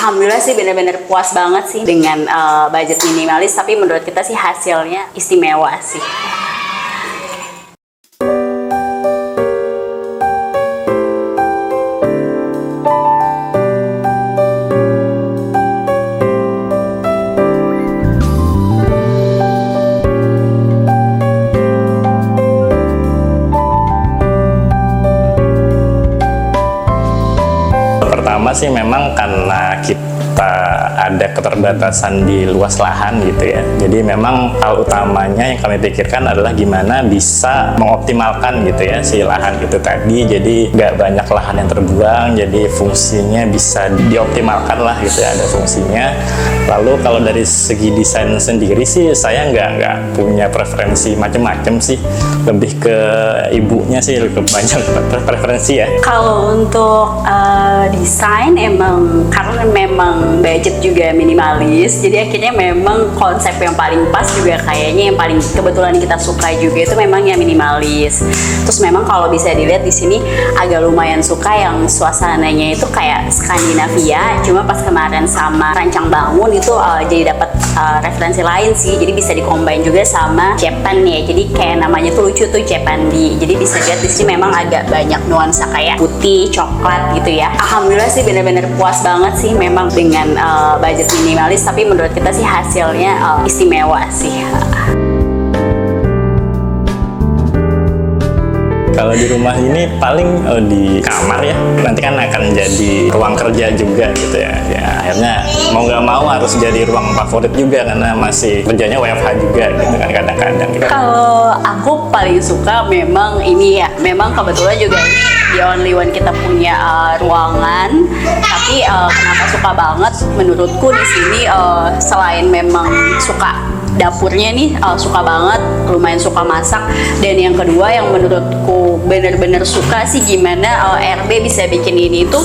Alhamdulillah sih bener-bener puas banget sih dengan budget minimalis, tapi menurut kita sih hasilnya istimewa sih. Pertama sih memang karena kita ada keterbatasan di luas lahan gitu ya. Jadi memang hal utamanya yang kami pikirkan adalah gimana bisa mengoptimalkan gitu ya si lahan itu tadi. Jadi nggak banyak lahan yang terbuang, jadi fungsinya bisa dioptimalkan lah gitu ya, ada fungsinya. Lalu kalau dari segi desain sendiri sih saya nggak punya preferensi macam-macam sih, lebih ke ibunya sih lebih banyak preferensi ya. Kalau untuk desain emang karena memang budget juga minimalis, jadi akhirnya memang konsep yang paling pas juga kayaknya yang paling kebetulan kita suka juga itu memang yang minimalis. Terus memang kalau bisa dilihat di sini agak lumayan suka yang suasananya itu kayak Skandinavia, cuma pas kemarin sama rancang bangun itu jadi dapat referensi lain sih, jadi bisa dikombin juga sama Japan ya, jadi kayak namanya tuh lucu tuh Japandi, jadi bisa lihat di sini memang agak banyak nuansa kayak putih, coklat gitu ya. Alhamdulillah sih bener-bener puas banget sih memang dengan budget minimalis, tapi menurut kita sih hasilnya istimewa sih. Kalau di rumah ini paling di kamar ya, nanti kan akan jadi ruang kerja juga gitu ya. Ya akhirnya mau nggak mau harus jadi ruang favorit juga karena masih kerjanya WFH juga gitu kan kadang-kadang. Gitu. Kalau aku paling suka memang ini ya, memang kebetulan juga ini the only one kita punya ruangan. Tapi kenapa suka banget? Menurutku di sini selain memang suka dapurnya nih suka banget, lumayan suka masak, dan yang kedua yang menurutku bener-bener suka sih gimana RB bisa bikin ini tuh,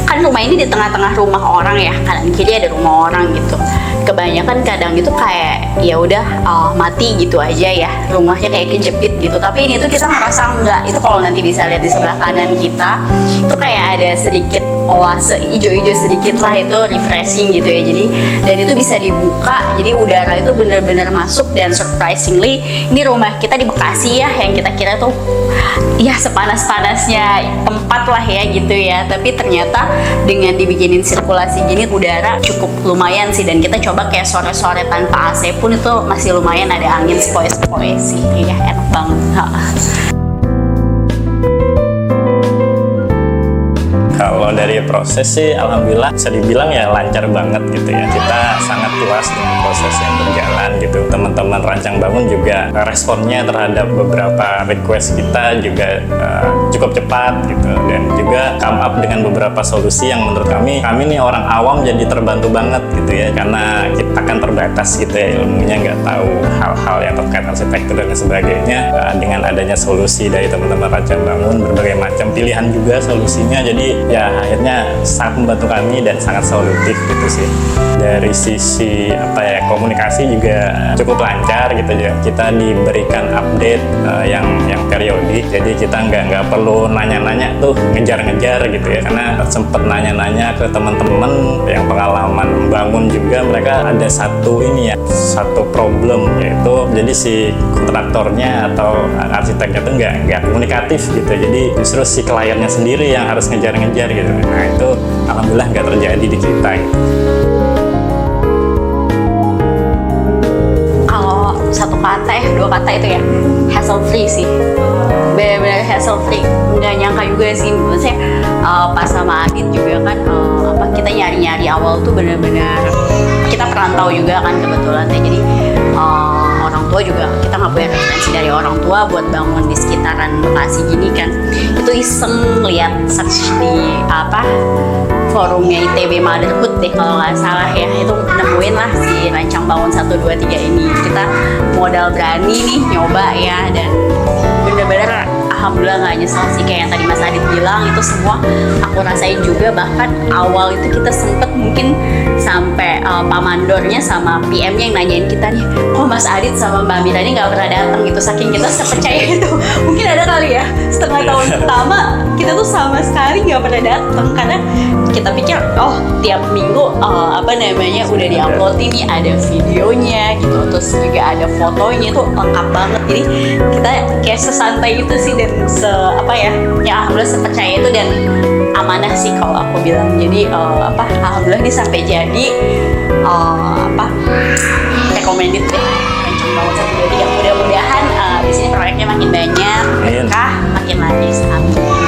kan rumah ini di tengah-tengah rumah orang ya, kanan kiri ada rumah orang gitu. Kebanyakan kadang gitu kayak ya udah mati gitu aja ya, rumahnya kayak kejepit gitu, tapi ini tuh kita ngerasa enggak. Itu kalau nanti bisa lihat di sebelah kanan kita itu kayak ada sedikit oase hijau-hijau sedikit lah, itu refreshing gitu ya. Jadi dan itu bisa dibuka, jadi udara itu bener-bener masuk, dan surprisingly ini rumah kita di Bekasi ya, yang kita kira tuh ya sepanas-panasnya tempat lah ya gitu ya, tapi ternyata dengan dibikinin sirkulasi gini udara cukup lumayan sih, dan kita coba kayak sore-sore tanpa AC pun itu masih lumayan ada angin sepoi-sepoi sih ya, enak banget. Kalau dari proses sih alhamdulillah bisa dibilang ya lancar banget gitu ya. Kita sangat puas dengan proses yang berjalan gitu. Teman-teman rancang bangun juga responnya terhadap beberapa request kita juga cukup cepat gitu, dan juga come up dengan beberapa solusi yang menurut kami nih orang awam jadi terbantu banget gitu ya, karena kita kan terbatas gitu ya ilmunya, nggak tahu hal-hal yang terkait arsitektur dan sebagainya. Dengan adanya solusi dari teman-teman rancang bangun, berbagai macam pilihan juga solusinya, jadi ya akhirnya sangat membantu kami dan sangat solutif gitu sih. Dari sisi komunikasi juga cukup lancar gitu ya. Kita diberikan update yang periodik, jadi kita nggak perlu nanya-nanya tuh ngejar-ngejar gitu ya, karena sempet nanya-nanya ke teman-teman yang pengalaman bangun juga, mereka ada satu problem, yaitu jadi si kontraktornya atau arsiteknya tuh nggak komunikatif gitu, jadi justru si kliennya sendiri yang harus ngejar-ngejar gitu. Nah itu alhamdulillah nggak terjadi di kita gitu. Kalau satu kata dua kata itu ya hassle free sih, benar-benar hassle free. Nggak nyangka juga sih, maksudnya pas sama Adit juga kan kita nyari-nyari awal tuh benar-benar kita perantau juga kan kebetulan ya, jadi orang tua juga kita nggak punya referensi dari orang tua buat bangun di sekitaran Bekasi gini kan. Itu iseng lihat search di forumnya ITB Motherhood deh kalau nggak salah ya, itu nemuin lah si rancang bangun 123 ini. Kita modal berani nih nyoba ya, dan bener-bener alhamdulillah nggak nyesel sih, kayak yang tadi Mas Adit bilang itu semua aku rasain juga. Bahkan awal itu kita sempet mungkin sampai Pak Mandornya sama PM-nya yang nanyain kita nih, kok Mas Adit sama Mbak Mira ini nggak pernah datang gitu, saking kita sepercaya itu. Mungkin ada kali ya setengah tahun pertama kita tuh sama sekali nggak pernah datang, karena kita pikir oh tiap minggu udah diupload ini, ada videonya gitu, terus juga ada fotonya, itu lengkap banget. Jadi kita kayak sesantai itu sih, dan ya alhamdulillah sepercaya itu dan amanah sih kalau aku bilang. Jadi alhamdulillah ini sampai jadi recommended deh, kenceng banget satu. Jadi mudah-mudahan di sini proyeknya makin banyak, berkah, makin laris, amin.